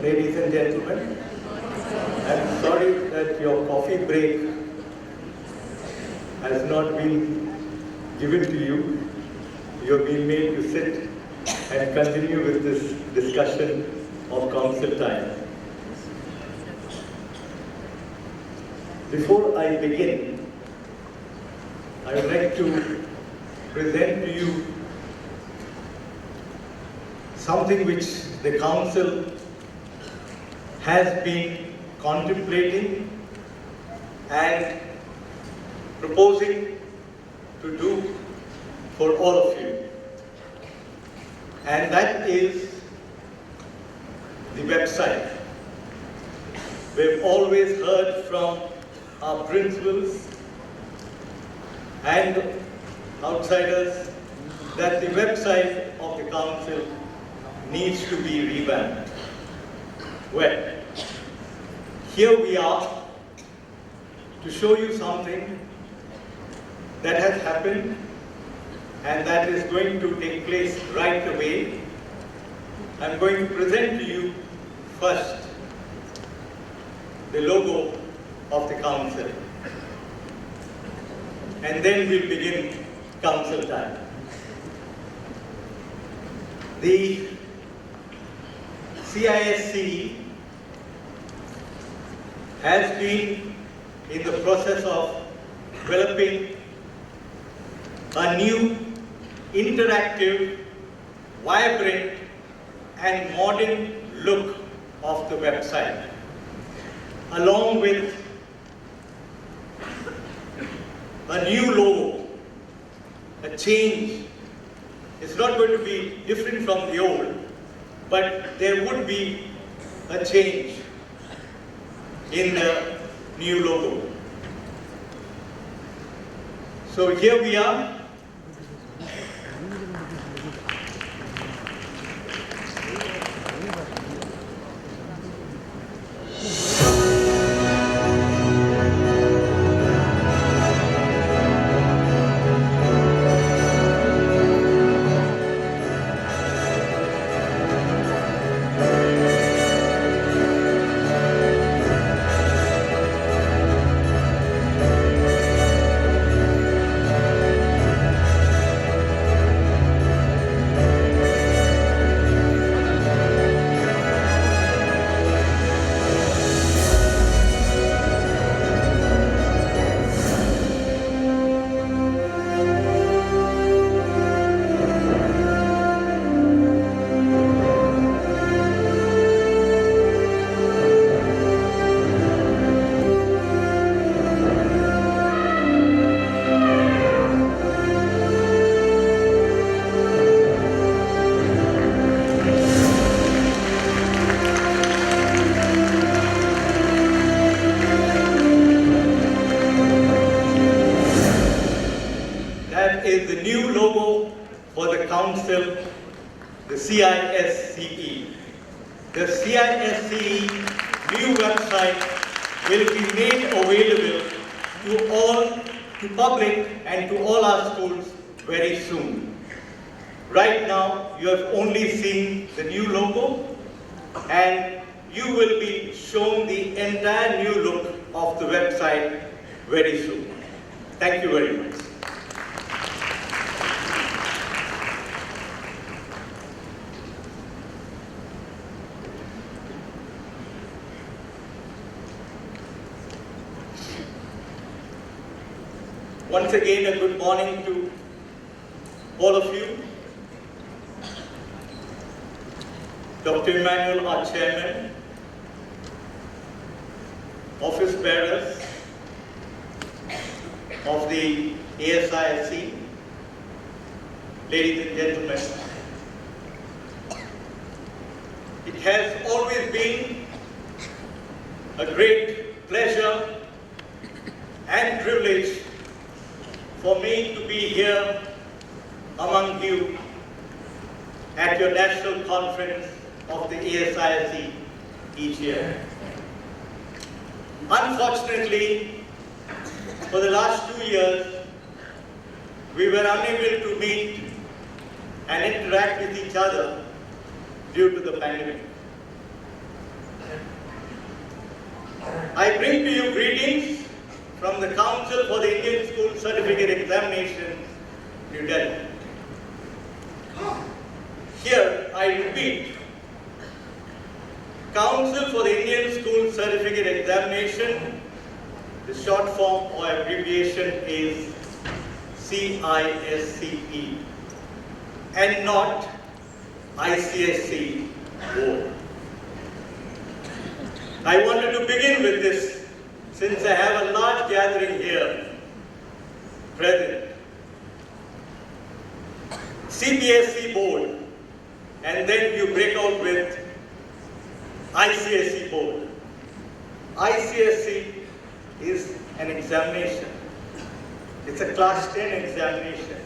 ladies and gentlemen. I'm sorry that your coffee break has not been given to you. You have been made to sit and continue with this discussion of council time. Before I begin, I would like to present to you something which the council has been contemplating and proposing to do for all of you. And that is the website. We've always heard from our principals and outsiders that the website of the council needs to be revamped. Well, here we are to show you something that has happened and that is going to take place right away. I'm going to present to you first the logo of the council, and then we'll begin council time. The CISCE has been in the process of developing a new, interactive, vibrant, and modern look of the website, along with a new logo, a change. It's not going to be different from the old, but there would be a change in the new logo. So here we are. Is the new logo for the council, the CISCE. The CISCE new website will be made available to public and to all our schools very soon. Right now, you have only seen the new logo, and you will be shown the entire new look of the website very soon. Thank you very much. Once again, a good morning to all of you. Dr. Emmanuel, our chairman, office bearers of the ASISC, ladies and gentlemen, it has always been a great pleasure and privilege for me to be here among you at your national conference of the ASISC each year. Unfortunately, for the last 2 years, we were unable to meet and interact with each other due to the pandemic. bring to you greetings from the Council for the Indian School Certificate Examinations, New Delhi. Here, I repeat, Council for the Indian School Certificate Examination, the short form or abbreviation is CISCE, and not ICSC Board. I wanted to begin with this since I have a large gathering here present. CBSE Board, and then you break out with ICSE Board. ICSE is an examination. It's a class 10 examination.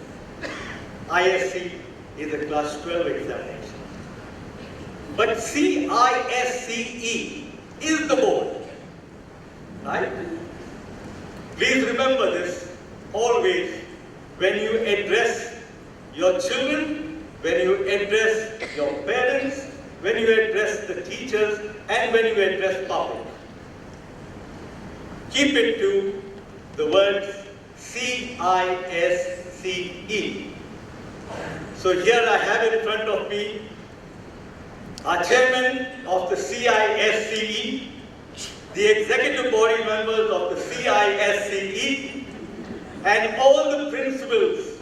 ISC is a class 12 examination. But CISCE is the board, right? Please remember this always when you address your children, when you address your parents, when you address the teachers, and when you address public. Keep it to the words CISCE. So here I have in front of me our chairman of the CISCE, the executive body members of the CISCE, and all the principals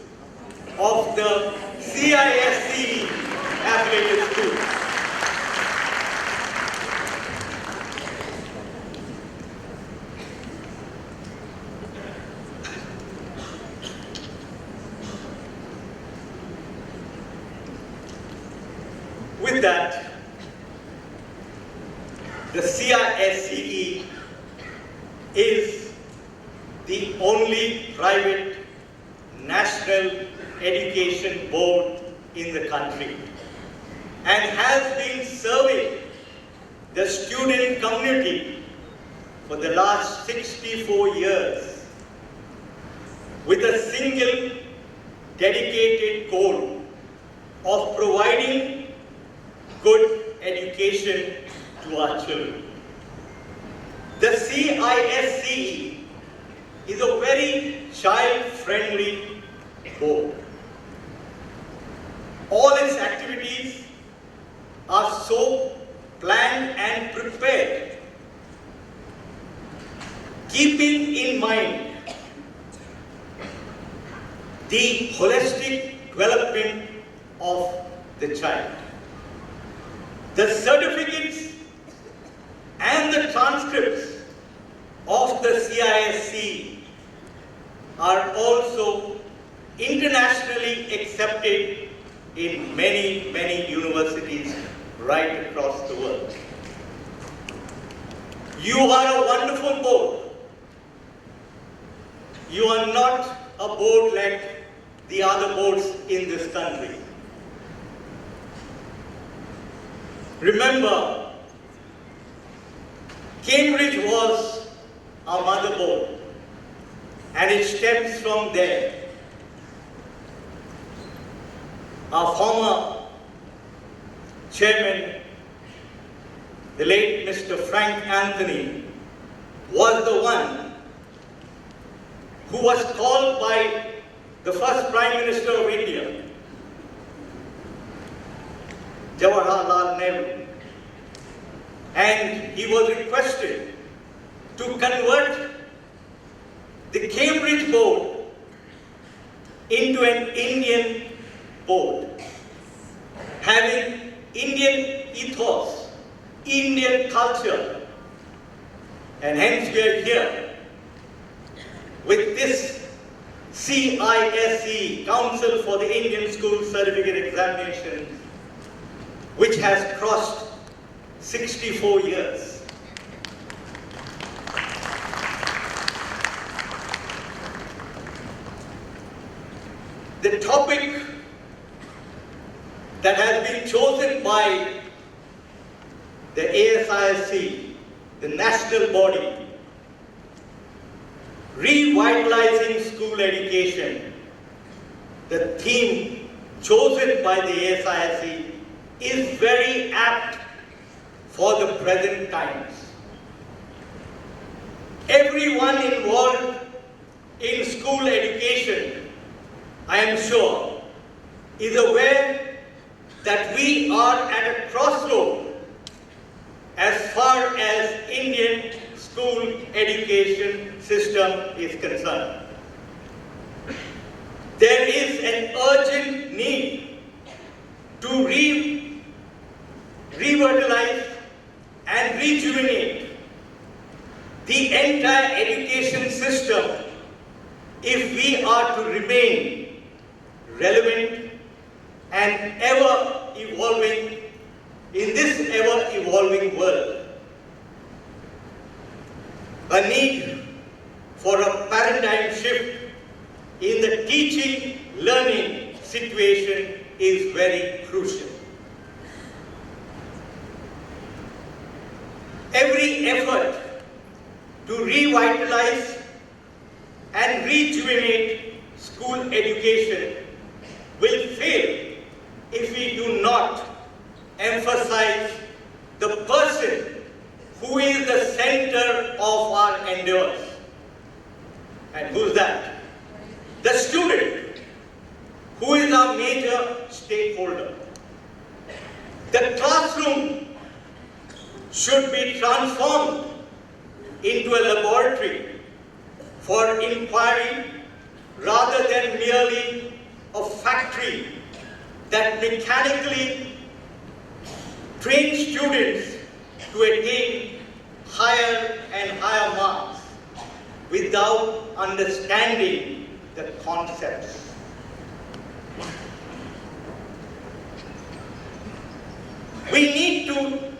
of the CISCE affiliated schools. With that, the CISCE is the only private national education board in the country and has been serving the student community for the last 64 years with a single dedicated goal of providing good education to our children. The CISCE is a very child-friendly board. All its activities are so planned and prepared, keeping in mind the holistic development of the child. The certificates and the transcripts of the CISCE are also internationally accepted in many, many universities right across the world. You are a wonderful board. You are not a board like the other boards in this country. Remember, Cambridge was our mother board, and it stems from there. Our former chairman, the late Mr. Frank Anthony, was the one who was called by the first Prime Minister of India, Jawaharlal Nehru, and he was requested to convert the Cambridge board into an Indian board, having Indian ethos, Indian culture, and hence we are here with this CISCE, Council for the Indian School Certificate Examinations, which has crossed 64 years. The topic that has been chosen by the ASISC, the national body, revitalizing school education, the theme chosen by the ASISC is very apt for the present times. Everyone involved in school education, I am sure, is aware that we are at a crossroad as far as Indian school education system is concerned. There is an urgent need to revitalize and rejuvenate the entire education system if we are to remain relevant and ever evolving in this ever evolving world. A need for a paradigm shift in the teaching learning situation is very crucial. Every effort to revitalize and rejuvenate school education will fail if we do not emphasize the person who is the center of our endeavors. And who's that? The student, who is our major stakeholder. The classroom should be transformed into a laboratory for inquiry rather than merely a factory that mechanically trains students to attain higher and higher marks without understanding the concepts. We need to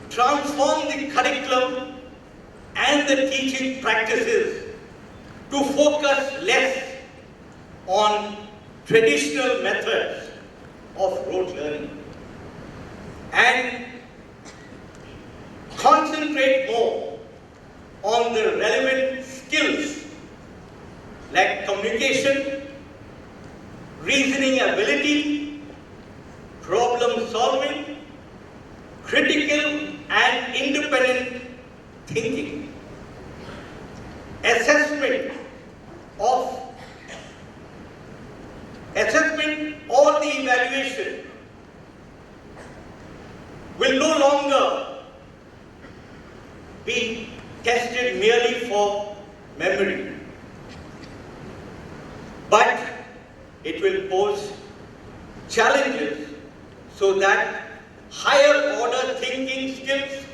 transform the curriculum and the teaching practices to focus less on traditional methods of rote learning and concentrate more on the relevant skills like communication, reasoning ability, problem solving, critical and independent thinking, assessment or the evaluation will no longer be tested merely for memory, but it will pose challenges so that higher order thinking skills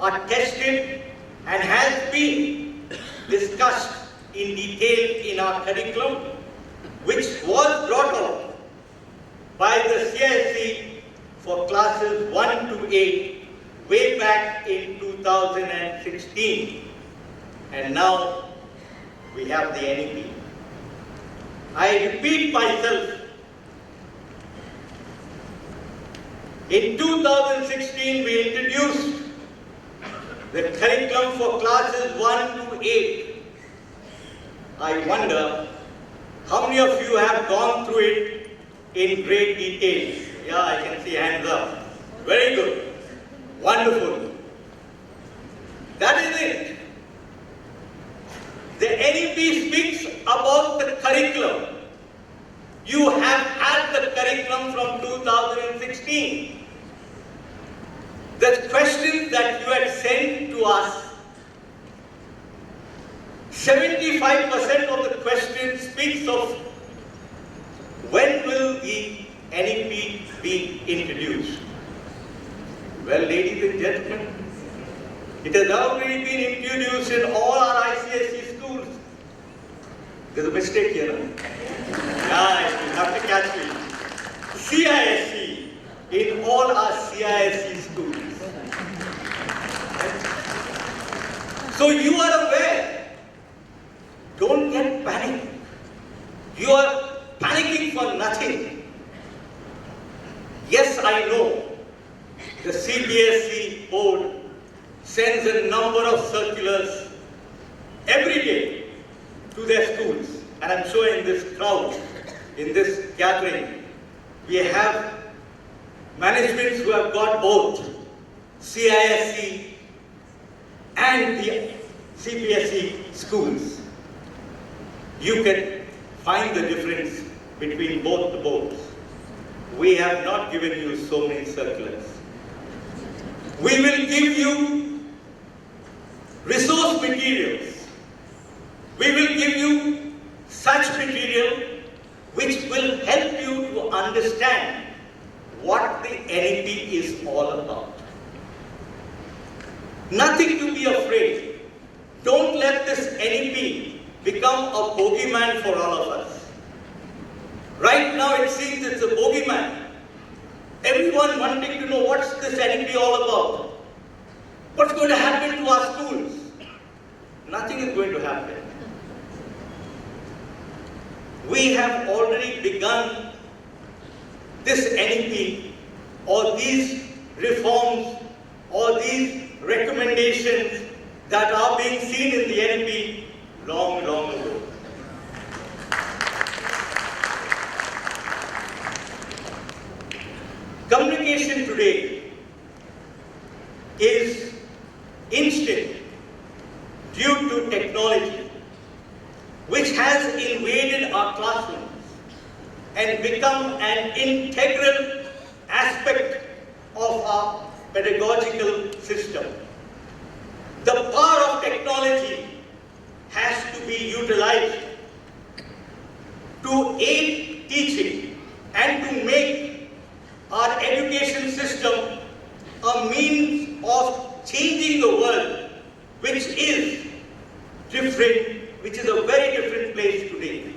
are tested and has been discussed in detail in our curriculum, which was brought out by the CISCE for classes 1 to 8 way back in 2016. And now we have the NEP. I repeat myself, in 2016 we introduced the curriculum for classes 1 to 8. I wonder how many of you have gone through it in great detail. Yeah, I can see hands up. Very good. Wonderful. That is it. The NEP speaks about the curriculum. You have had the curriculum from 2016. The questions that you had sent to us, 75% of the questions speaks of when will the NEP be introduced. Well, ladies and gentlemen, it has already been introduced in all our ICSE schools. There's a mistake here, no? Yeah, you have to catch me. CISCE in all our CISCE schools. So you are aware. Don't get panicked. You are panicking for nothing. Yes, I know the CBSE board sends a number of circulars every day to their schools. And I'm sure in this crowd, in this gathering, we have managements who have got both CISCE and the CPSE schools, you can find the difference between both the boards. We have not given you so many circulars. We will give you resource materials. We will give you such material which will help you to understand what the NEP is all about. Nothing to be afraid. Don't let this NEP become a bogeyman for all of us. Right now it seems it's a bogeyman. Everyone wanting to know what's this NEP all about. What's going to happen to our schools? Nothing is going to happen. We have already begun this NEP or these reforms or these recommendations that are being seen in the NEP long, long ago. Communication today is instant due to technology, which has invaded our classrooms and become an integral aspect of our pedagogical system. The power of technology has to be utilized to aid teaching and to make our education system a means of changing the world, which is different, which is a very different place today.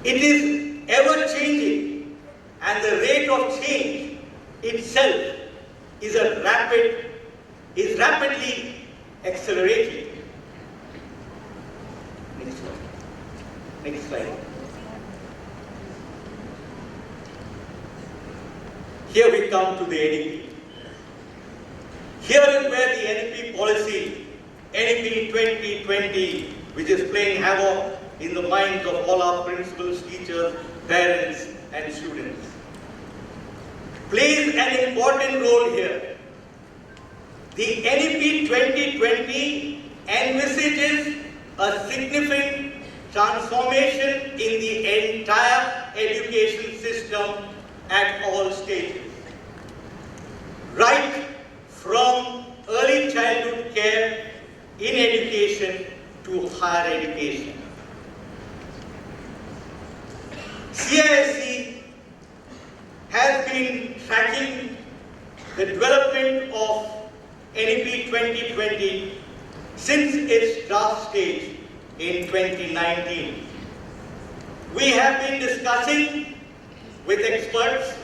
It is ever changing, and the rate of change itself is rapidly accelerating. Next slide. Next slide. Here we come to the NEP. Here is where the NEP policy, NEP 2020, which is playing havoc in the minds of all our principals, teachers, parents, and students, plays an important role here. The NEP 2020 envisages a significant transformation in the entire education system at all stages. Right from early childhood care in education to higher education. CISCE has been tracking the development of NEP 2020 since its draft stage in 2019. We have been discussing with experts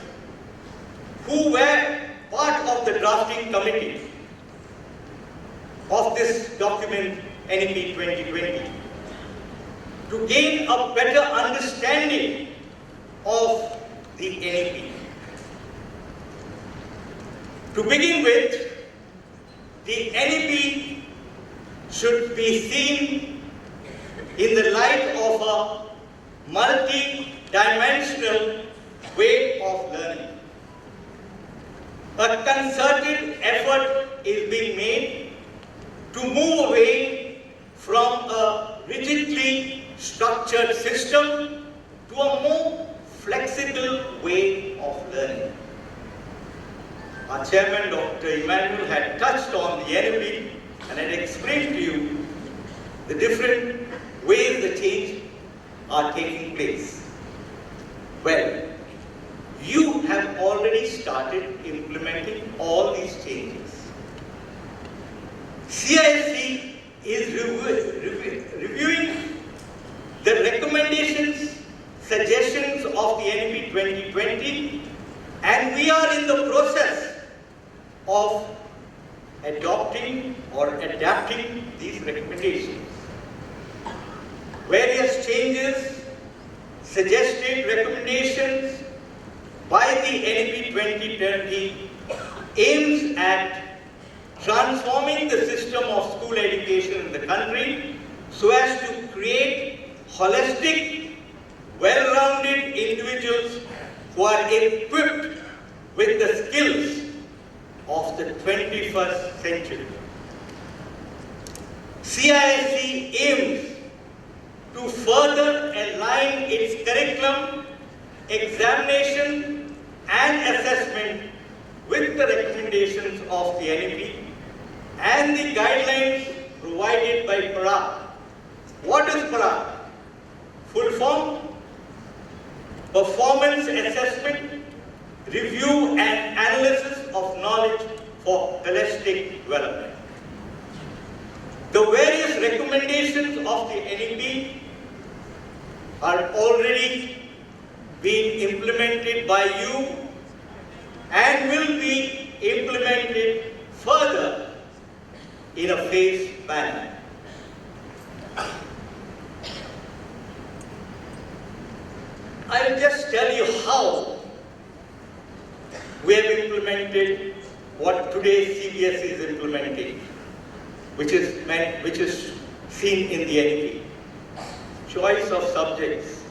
who were part of the drafting committee of this document, NEP 2020, to gain a better understanding of the NEP. To begin with, the NEP should be seen in the light of a multi-dimensional way of learning. A concerted effort is being made to move away from a rigidly structured system to a more flexible way of learning. Our chairman, Dr. Emmanuel, had touched on the NEP and had explained to you the different ways the change are taking place. Well, you have already started implementing all these changes. CISCE is reviewing the recommendations, suggestions of the NEP 2020, and we are in the process of adopting or adapting these recommendations. Various changes, suggested recommendations by the NEP 2020 aims at transforming the system of school education in the country so as to create holistic, well-rounded individuals who are equipped with the skills of the 21st century. CISCE aims to further align its curriculum, examination and assessment with the recommendations of the NEP and the guidelines provided by PARA. What is PARA? Full form: Performance Assessment, Review and Analysis of Knowledge for Holistic Development. The various recommendations of the NEP are already being implemented by you and will be implemented further in a phased manner. I'll just tell you how we have implemented what today's CBSE is implementing, which is seen in the NEP. Choice of subjects.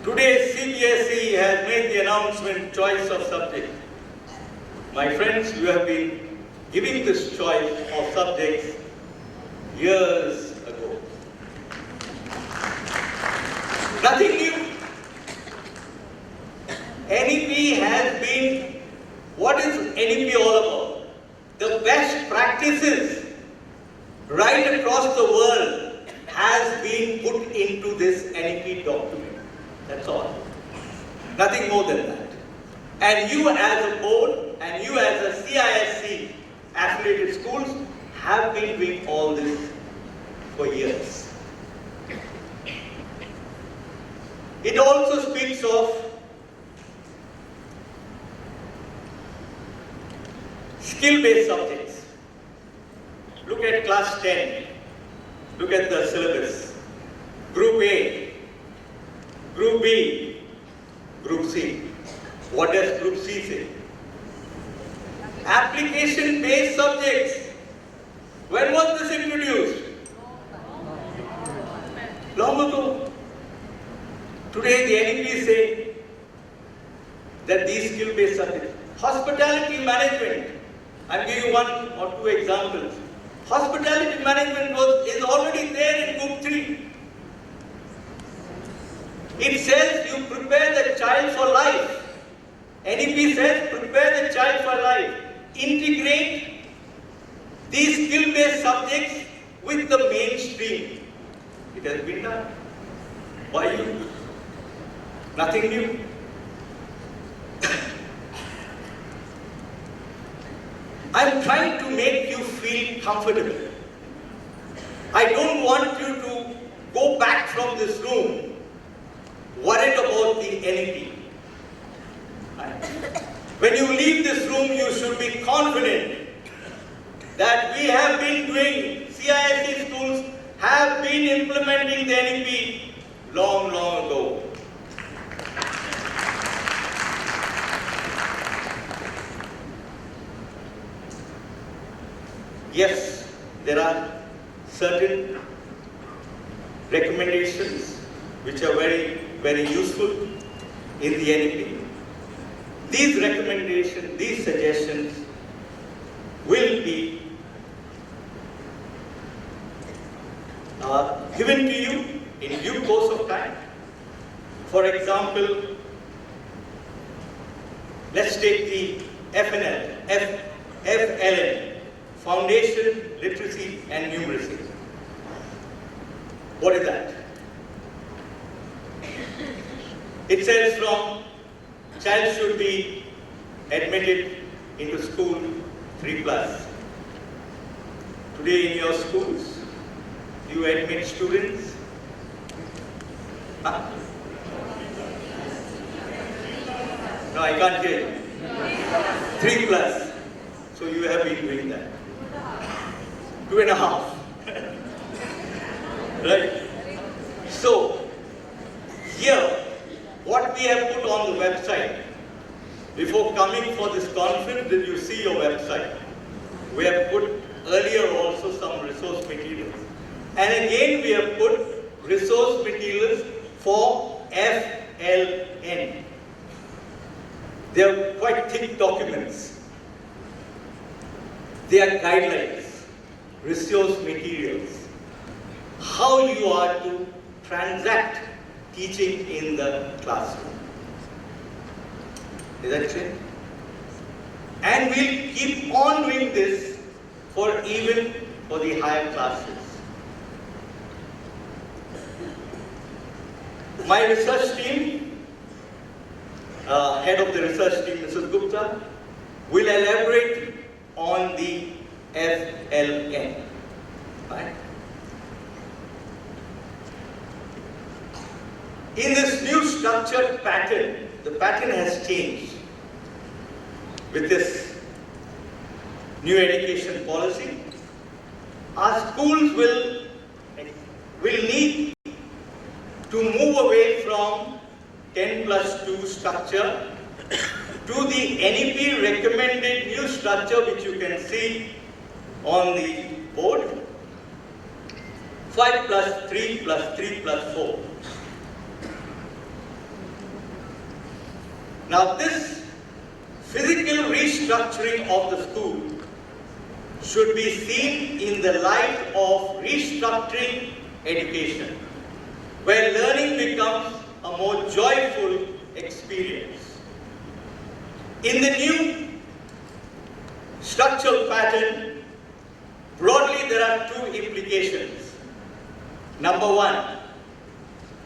Today's CBSE has made the announcement, choice of subjects. My friends, you have been giving this choice of subjects years ago. Nothing new. NEP has been, what is NEP all about? The best practices right across the world has been put into this NEP document. That's all. Nothing more than that. And you as a board and you as a CISC affiliated schools have been doing all this for years. It also speaks of skill-based subjects. Look at class 10. Look at the syllabus. Group A, Group B, Group C. What does Group C say? Application-based subjects. When was this introduced? Long ago. Today the NEP say that these skill-based subjects. Hospitality management. I'm giving one or two examples. Hospitality management is already there in Group 3. It says you prepare the child for life. NEP says prepare the child for life. Integrate these skill-based subjects with the mainstream. It has been done. Why you? Nothing new. I'm trying to make you feel comfortable. I don't want you to go back from this room worried about the NEP. When you leave this room, you should be confident that we have been doing, CISC schools have been implementing the NEP long, long ago. Yes, there are certain recommendations which are very, very useful in the NEP. These recommendations, these suggestions will be given to you in due course of time. For example, let's take the FLN, Foundation, Literacy and Numeracy. What is that? It says from child should be admitted into school 3+. Today in your schools, you admit students? Huh? No, I can't hear you. 3+. So you have been doing that. 2.5. Right? So, here, what we have put on the website, before coming for this conference, did you see your website? We have put earlier also some resource materials. And again, we have put resource materials for FLN. They are quite thick documents. They are guidelines. resource materials, how you are to transact teaching in the classroom. Is that clear? And we'll keep on doing this even for the higher classes. My research team, head of the research team, Mrs. Gupta, will elaborate on the FLN. Right? In this new structured pattern, the pattern has changed with this new education policy. Our schools will need to move away from 10+2 structure to the NEP recommended new structure, which you can see on the board, 5+3+3+4. Now this physical restructuring of the school should be seen in the light of restructuring education, where learning becomes a more joyful experience. In the new structural pattern, broadly there are two implications. Number one,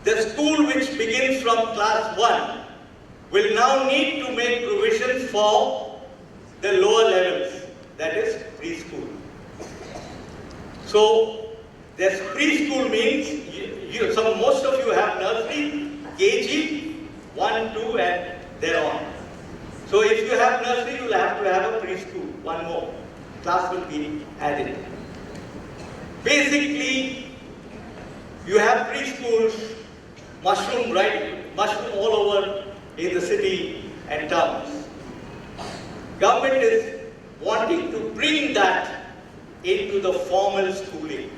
the school which begins from class 1 will now need to make provisions for the lower levels, that is preschool. So, this preschool means, most of you have nursery, KG, 1, 2 and thereon. So if you have nursery, you will have to have a preschool, one more. Class will be added. Basically, you have preschools, mushroom all over in the city and towns. Government is wanting to bring that into the formal schooling.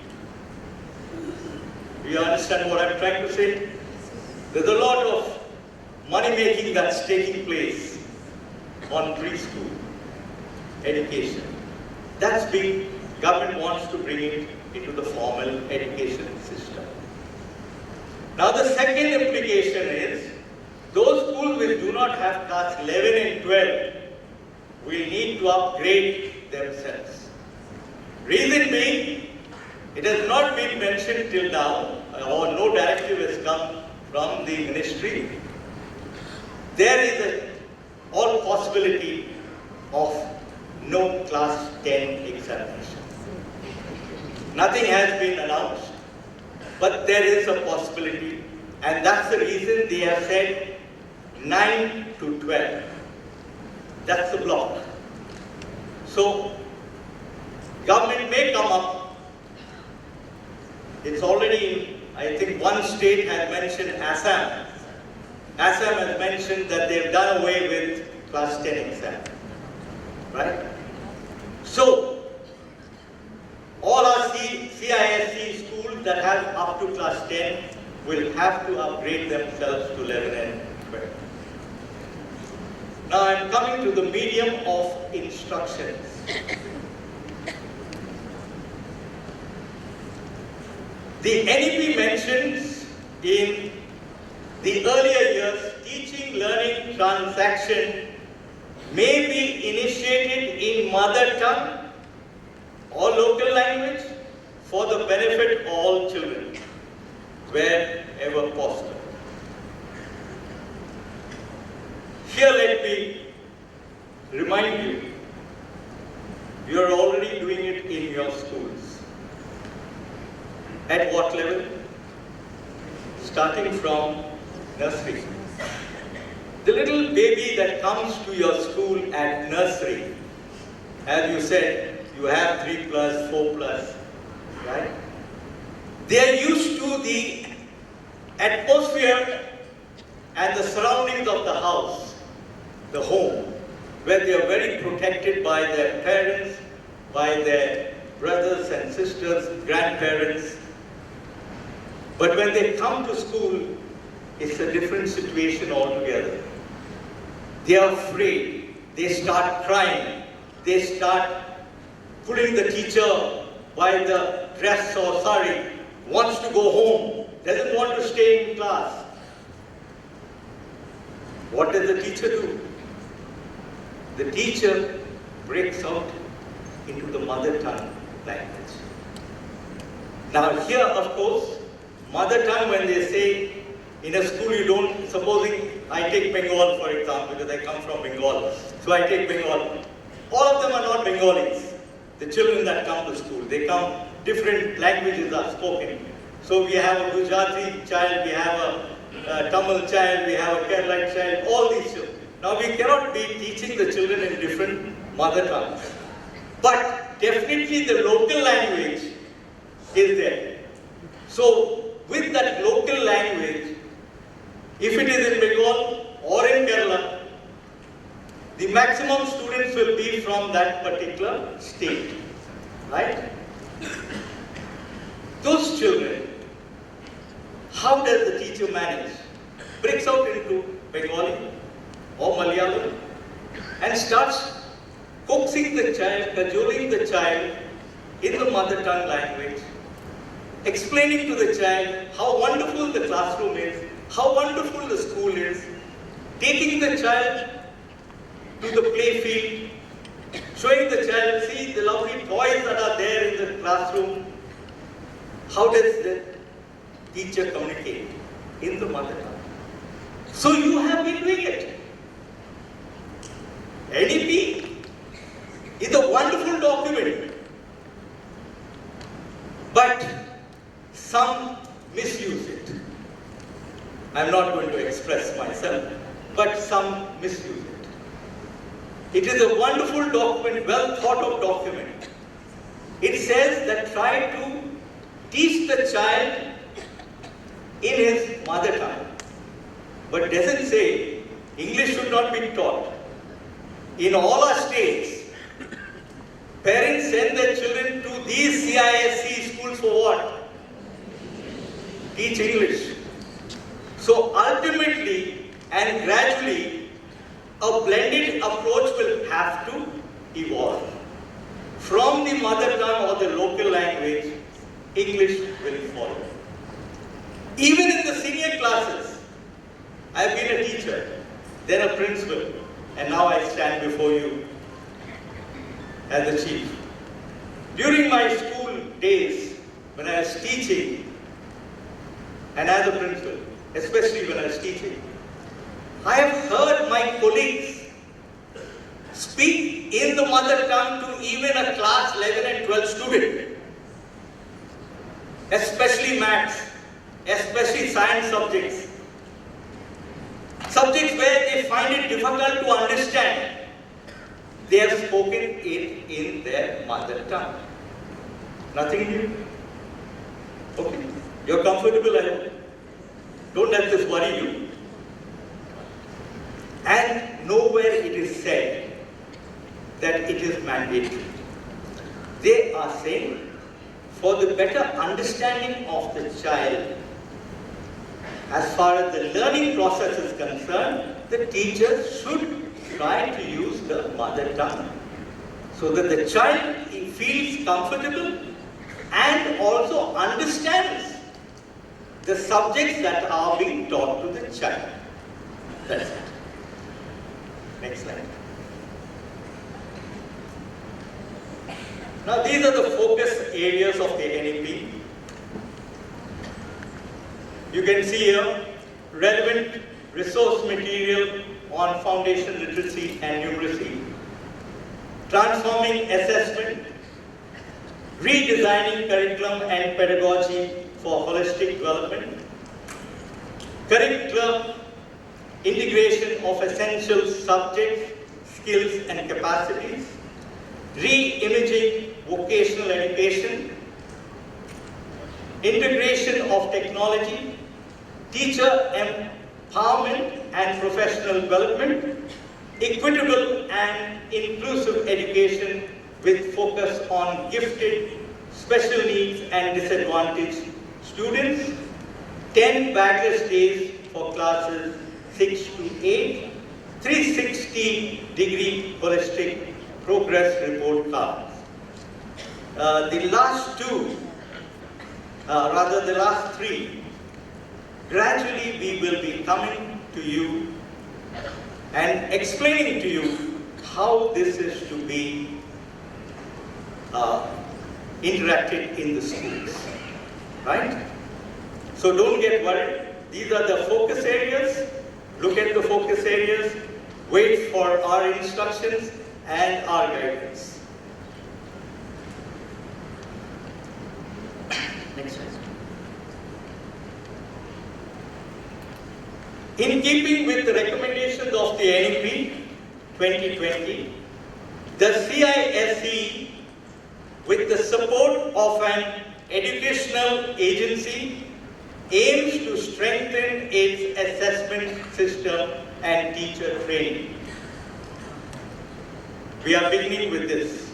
Do you understand what I'm trying to say? There's a lot of money making that's taking place on preschool education. That's big. Government wants to bring it into the formal education system. Now the second implication is, those schools which do not have class 11 and 12 will need to upgrade themselves. Reason being, it has not been mentioned till now, or no directive has come from the ministry. There is all possibility of no class 10 examination. Nothing has been announced, but there is a possibility, and that's the reason they have said 9 to 12. That's the block. So, government may come up. It's already, I think one state has mentioned Assam. Assam has mentioned that they've done away with class 10 exam. Right? So, all our CISCE schools that have up to class 10 will have to upgrade themselves to 11 and 12. Now I'm coming to the medium of instructions. The NEP mentions in the earlier years, teaching, learning, transaction may be initiated in mother tongue or local language for the benefit of all children, wherever possible. Here let me remind you, you are already doing it in your schools. At what level? Starting from nursery. The little baby that comes to your school at nursery, as you said, you have 3+, 4+, right? They are used to the atmosphere and the surroundings of the house, the home, where they are very protected by their parents, by their brothers and sisters, grandparents. But when they come to school, it's a different situation altogether. They are afraid. They start crying. They start pulling the teacher by the dress or sari, wants to go home, doesn't want to stay in class. What does the teacher do? The teacher breaks out into the mother tongue language. Now here, of course, mother tongue, when they say in a school you don't, supposing I take Bengal for example, because I come from Bengal, so I take Bengal. All of them are not Bengalis. The children that come to school, they come, different languages are spoken. So we have a Gujarati child, we have a Tamil child, we have a Kerala child, all these children. Now we cannot be teaching the children in different mother tongues. But definitely the local language is there. So with that local language, if it is in Bengal or in Kerala, the maximum students will be from that particular state, right? Those children, how does the teacher manage? Breaks out into Bengali or Malayalam and starts coaxing the child, cajoling the child in the mother tongue language, explaining to the child how wonderful the classroom is, how wonderful the school is, taking the child to the play field, showing the child, see the lovely toys that are there in the classroom. How does the teacher communicate? In the mother tongue. So you have been doing it. NEP is a wonderful document, but some misuse it. I'm not going to express myself, but some misuse it. It is a wonderful document, well thought of document. It says that try to teach the child in his mother tongue, but doesn't say English should not be taught. In all our states, parents send their children to these CISCE schools for what? Teach English. So ultimately and gradually, a blended approach will have to evolve. From the mother tongue or the local language, English will follow. Even in the senior classes, I've been a teacher, then a principal, and now I stand before you as the chief. During my school days, when I was teaching, and as a principal, especially when I was teaching, I have heard my colleagues speak in the mother tongue to even a class 11 and 12 student, especially maths, especially science subjects. Subjects where they find it difficult to understand, they have spoken it in their mother tongue. Nothing new. Okay, you're comfortable, I hope. Don't let this worry you. And nowhere it is said that it is mandatory. They are saying, for the better understanding of the child, as far as the learning process is concerned, the teacher should try to use the mother tongue so that the child feels comfortable and also understands the subjects that are being taught to the child. That's it. Next slide. Now these are the focus areas of the NEP. You can see here relevant resource material on foundation literacy and numeracy, transforming assessment, redesigning curriculum and pedagogy for holistic development, curriculum integration of essential subjects, skills and capacities, re-imaging vocational education, integration of technology, teacher empowerment and professional development, equitable and inclusive education with focus on gifted, special needs and disadvantaged students, 10 backless days for classes 6 to 8, 360-degree holistic progress report cards. the last two, rather the last three, gradually we will be coming to you and explaining to you how this is to be interacted in the schools, right? So don't get worried. These are the focus areas. Look at the focus areas, wait for our instructions and our guidance. Next slide. In keeping with the recommendations of the NEP 2020, the CISCE, with the support of an educational agency, aims to strengthen its assessment system and teacher training. We are beginning with this.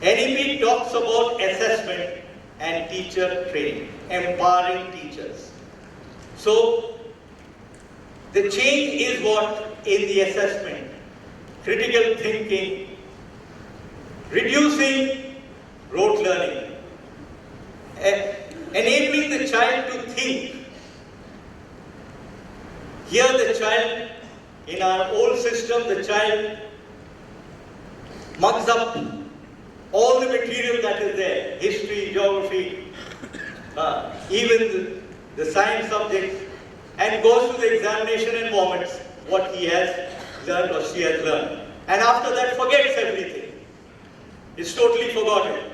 NEP talks about assessment and teacher training, empowering teachers. So, the change is what in the assessment, critical thinking, reducing rote learning, enabling the child to think. Here the child, in our old system, the child mugs up all the material that is there, history, geography, even the science subjects, and goes to the examination and vomits what he has learned or she has learned. And after that forgets everything. It's totally forgotten.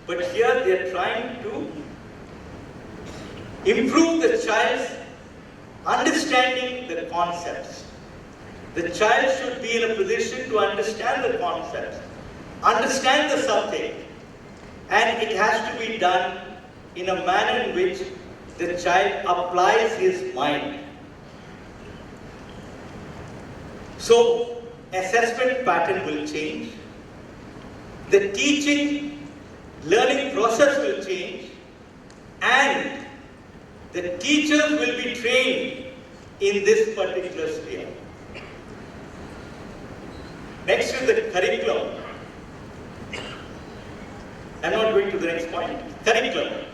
But here they are trying to improve the child's understanding the concepts. The child should be in a position to understand the concepts, understand the subject, and it has to be done in a manner in which the child applies his mind. So, assessment pattern will change. The teaching, learning process will change, and the teachers will be trained in this particular sphere. Next is the curriculum. I'm not going to the next point. Curriculum.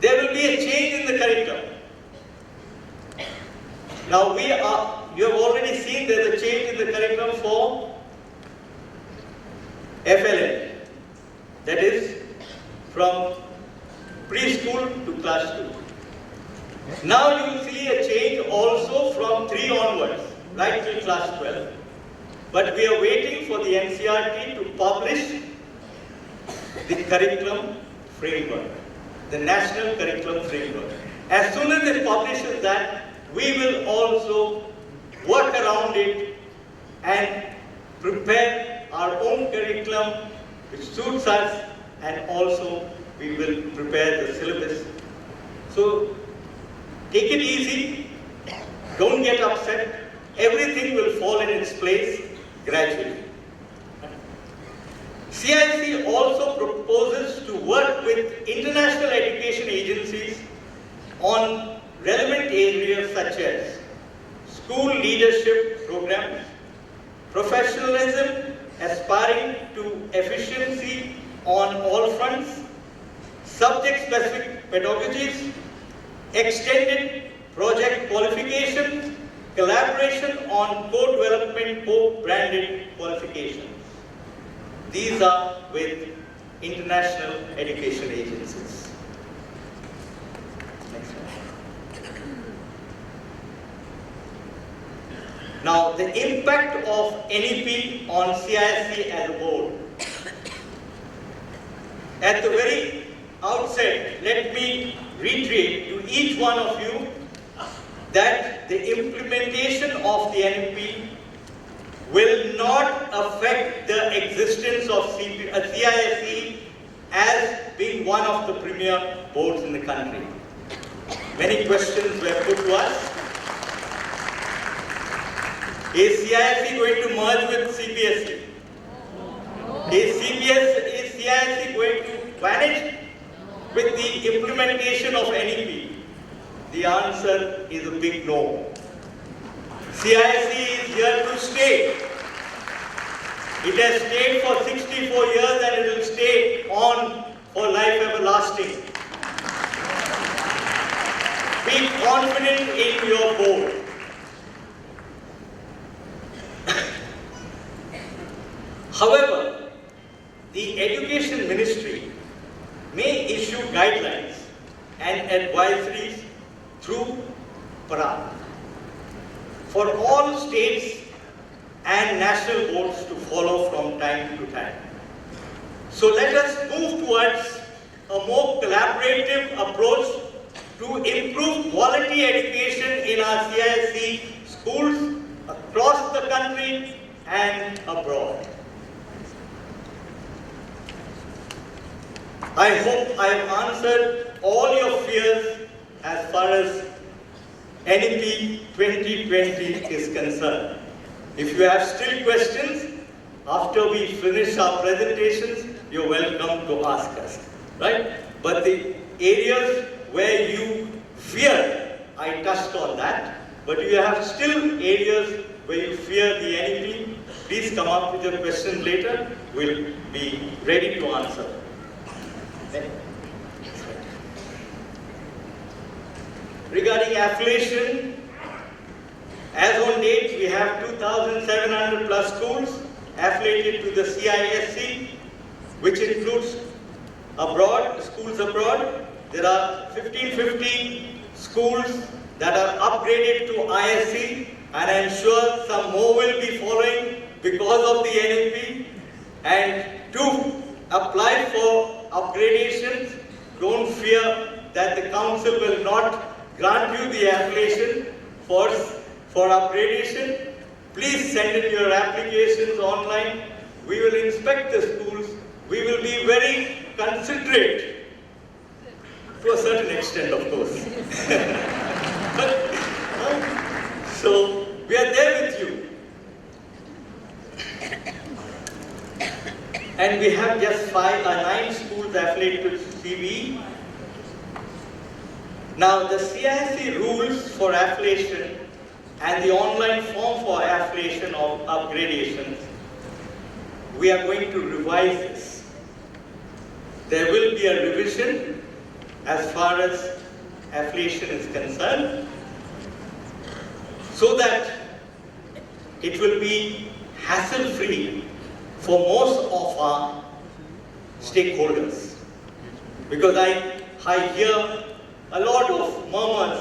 There will be a change in the curriculum. Now you have already seen there's a change in the curriculum for FLN. That is from preschool to class 2. Now you will see a change also from 3 onwards, right till class 12. But we are waiting for the NCERT to publish the curriculum framework, the National Curriculum Framework. As soon as it publishes that, we will also work around it and prepare our own curriculum which suits us, and also we will prepare the syllabus. So take it easy, don't get upset, everything will fall in its place gradually. CISCE also proposes to work with international education agencies on relevant areas such as school leadership programs, professionalism aspiring to efficiency on all fronts, subject-specific pedagogies, extended project qualifications, collaboration on co-development, co-branded qualifications. These are with international education agencies. Next one. Now, the impact of NEP on CISCE as a whole. At the very outset, let me reiterate to each one of you that the implementation of the NEP will not affect the existence of CISCE as being one of the premier boards in the country. Many questions were put to us. Is CISCE going to merge with CBSE? Is CISCE going to vanish with the implementation of NEP? The answer is a big no. CISCE is here to stay. It has stayed for 64 years and it will stay the Education Ministry may issue guidelines and advisories through PARA for all states and national boards to follow from time to time. So let us move towards a more collaborative approach to improve quality education in our CISC schools across the country and abroad. I hope I have answered all your fears as far as NEP 2020 is concerned. If you have still questions, after we finish our presentations, you're welcome to ask us, right? But the areas where you fear, I touched on that. But if you have still areas where you fear the NEP, please come up with your questions later. We'll be ready to answer. Regarding affiliation, as on date, we have 2,700 plus schools affiliated to the CISC, which includes abroad, schools abroad. There are 1,550 schools that are upgraded to ISC, and I'm sure some more will be following because of the NEP. And to apply for upgradations, don't fear that the council will not grant you the application for upgradation. Please send in your applications online. We will inspect the schools. We will be very considerate, to a certain extent, of course. So, we are there with you. And we have just 9 schools affiliated to CBE. Now, the CISC rules for affiliation and the online form for affiliation of upgradations, we are going to revise this. There will be a revision as far as affiliation is concerned, so that it will be hassle-free for most of our stakeholders. Because I hear a lot of murmurs,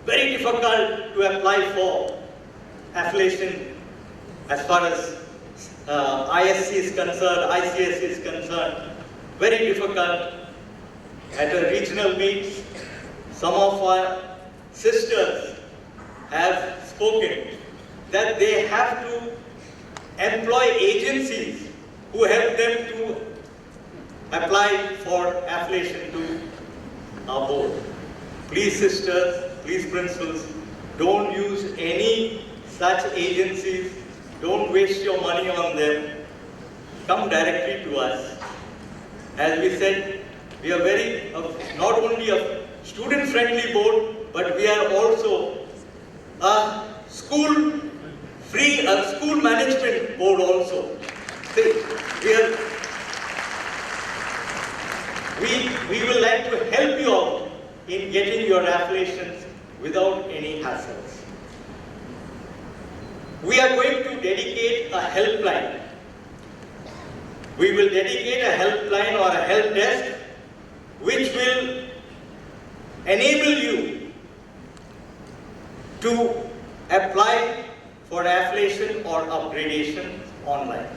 very difficult to apply for affiliation as far as ISC is concerned, ICSC is concerned, very difficult. At a regional meet, some of our sisters have spoken that they have to employ agencies who help them to apply for affiliation to our board. Please sisters, please principals, don't use any such agencies. Don't waste your money on them. Come directly to us. As we said, we are very, not only a student-friendly board, but we are also a school management board also. We will like to help you out in getting your affiliations without any hassles. We are going to dedicate a helpline. We will dedicate a helpline or a help desk which will enable you to apply for affiliation or upgradation online.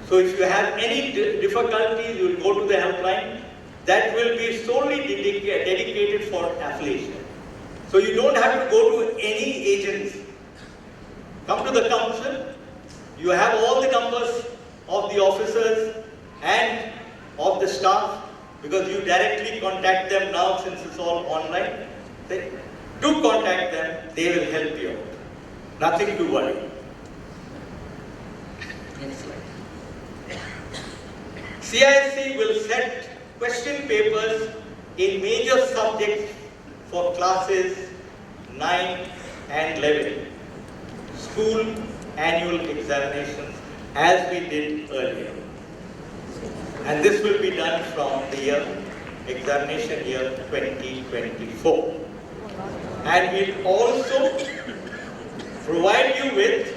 So if you have any difficulties, you will go to the helpline. That will be solely dedicated for affiliation. So you don't have to go to any agents. Come to the council. You have all the numbers of the officers and of the staff, because you directly contact them now since it's all online. Do contact them, they will help you out. Nothing to worry. Next slide. CISC will set question papers in major subjects for classes 9 and 11, school annual examinations, as we did earlier. And this will be done from the examination year 2024. And we'll also provide you with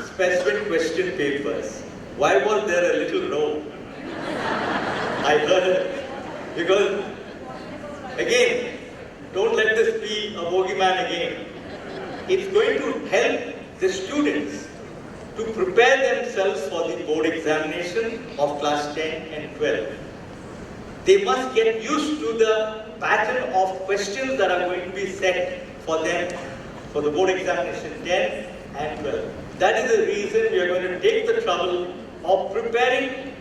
specific question papers. Why was there a little row? I heard it. Because, again, don't let this be a bogeyman again. It's going to help the students to prepare themselves for the board examination of class 10 and 12. They must get used to the pattern of questions that are going to be set for them for the board examination 10 and 12. That is the reason we are going to take the trouble of preparing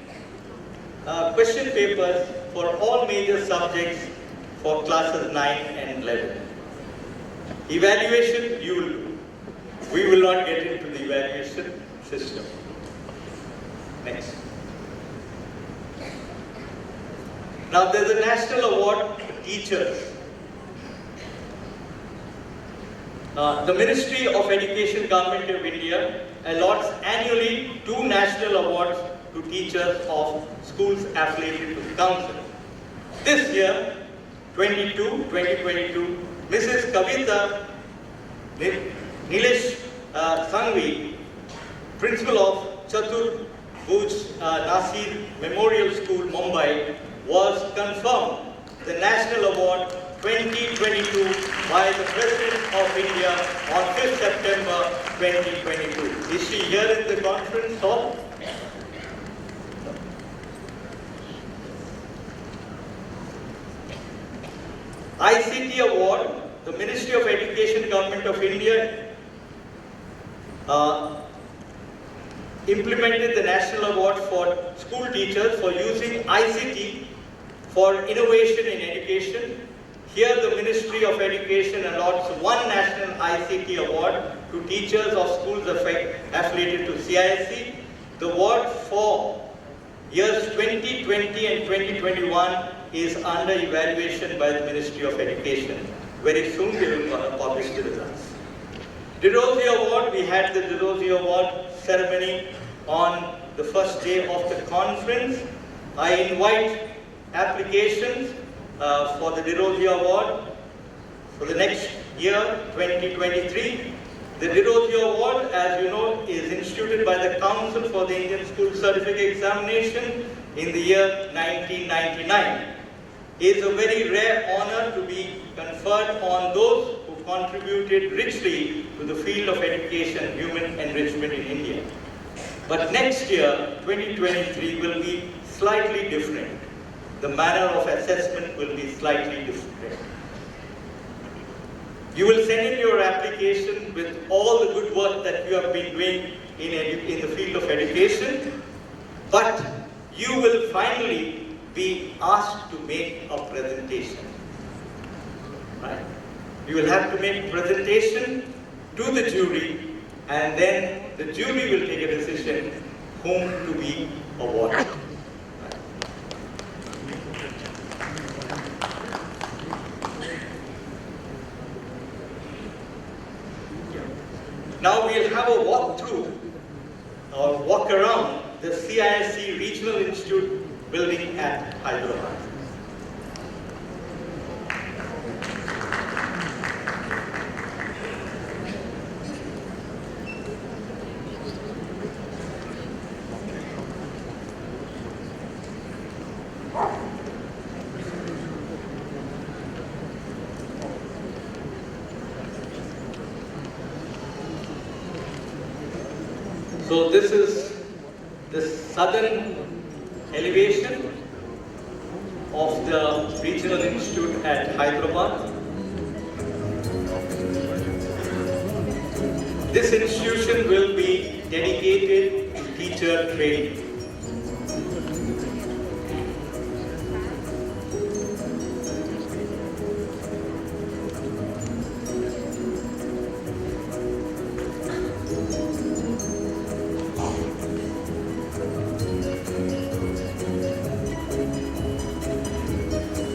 question papers for all major subjects for classes 9 and 11. Evaluation you will do. We will not get into the evaluation system. Next. Now there's a national award for teachers. The Ministry of Education, Government of India allots annually 2 national awards to teachers of schools affiliated to the council. This year, 2022, Mrs. Kavita Nilesh Sangvi, Principal of Chatur Bhuj Nasir Memorial School, Mumbai, was confirmed the National Award 2022 by the President of India on 5th September 2022. Is she here in the conference hall? ICT Award, the Ministry of Education, Government of India implemented the National Award for school teachers for using ICT for innovation in education. Here the Ministry of Education allots 1 National ICT Award to teachers of schools affiliated to CISCE. The award for years 2020 and 2021 is under evaluation by the Ministry of Education. Very soon they will publish the results. De Rossi Award, we had the De Rossi Award ceremony on the first day of the conference. I invite applications for the De Rossi Award for the next year, 2023. The De Rossi Award, as you know, is instituted by the Council for the Indian School Certificate Examination in the year 1999. It is a very rare honor to be conferred on those who contributed richly to the field of education, human enrichment in India. But next year, 2023, will be slightly different. The manner of assessment will be slightly different. You will send in your application with all the good work that you have been doing in the field of education, but you will finally be asked to make a presentation. Right? You will have to make a presentation to the jury, and then the jury will take a decision whom to be awarded. Now we'll have a walk through or walk around the CISCE Regional Institute building at Hyderabad. So this is the southern elevation of the Regional Institute at Hyderabad. This institution will be dedicated to teacher training.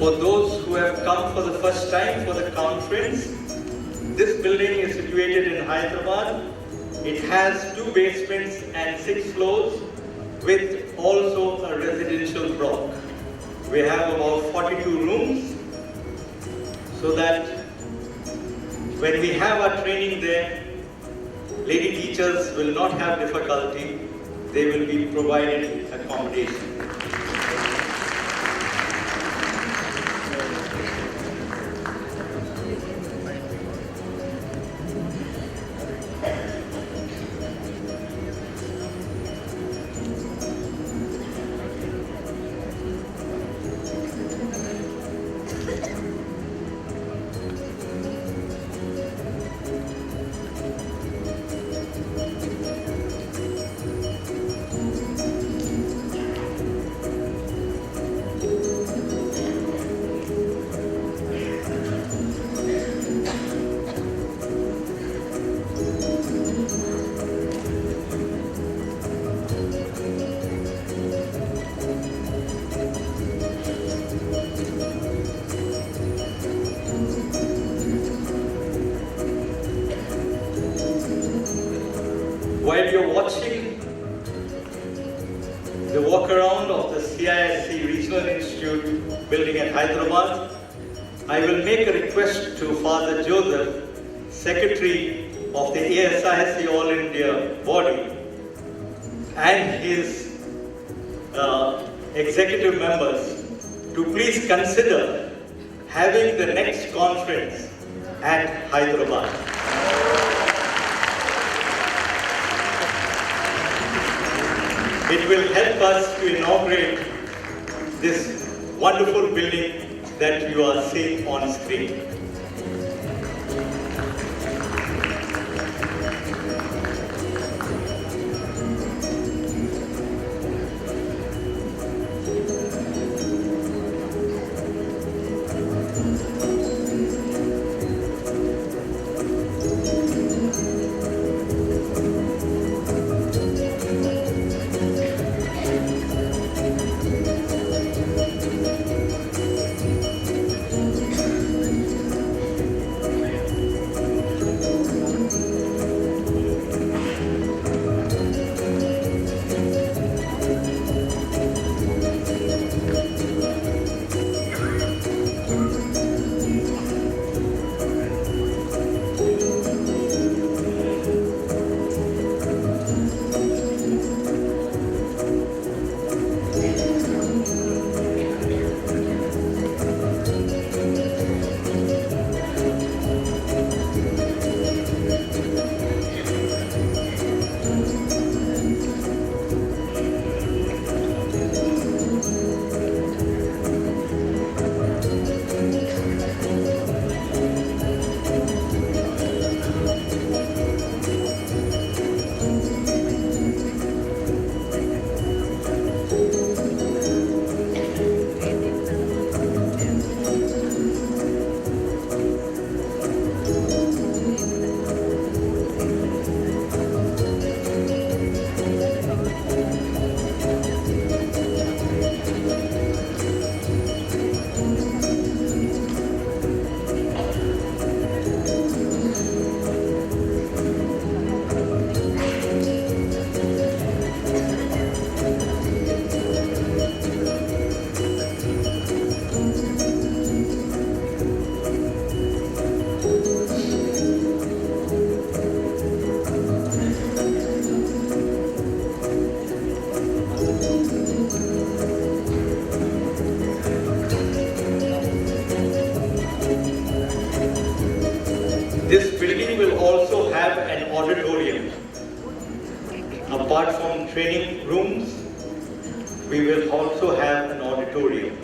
For those who have come for the first time for the conference, this building is situated in Hyderabad. It has 2 basements and 6 floors with also a residential block. We have about 42 rooms so that when we have our training there, lady teachers will not have difficulty they will be provided accommodation. While you're watching the walk around of the CISC Regional Institute building at Hyderabad, I will make a request to Father Joseph, Secretary of the ASISC All India body, and his executive members to please consider having the next conference at Hyderabad. It will help us to inaugurate this wonderful building that you are seeing on screen. This building will also have an auditorium. Apart from training rooms, we will also have an auditorium.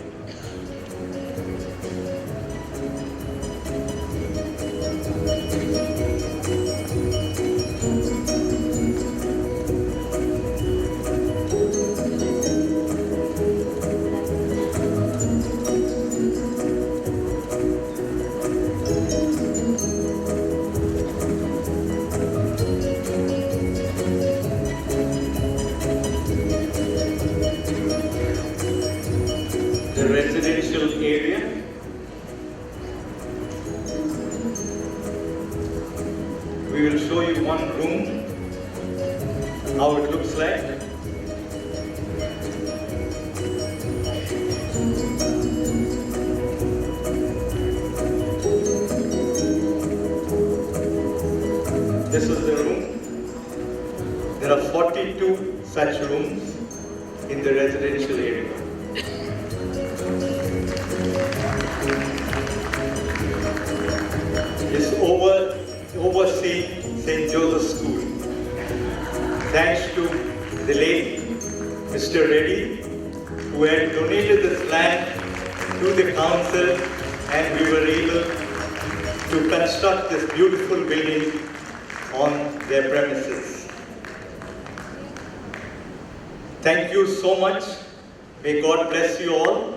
The residential area. We will show you one room, how it looks like. This is the room. There are 42 such rooms in the residential area. It's overseeing St. Joseph's School. Thanks to the late Mr. Reddy, who had donated this land to the council, and we were able to construct this beautiful building on their premises. Thank you so much. May God bless you all.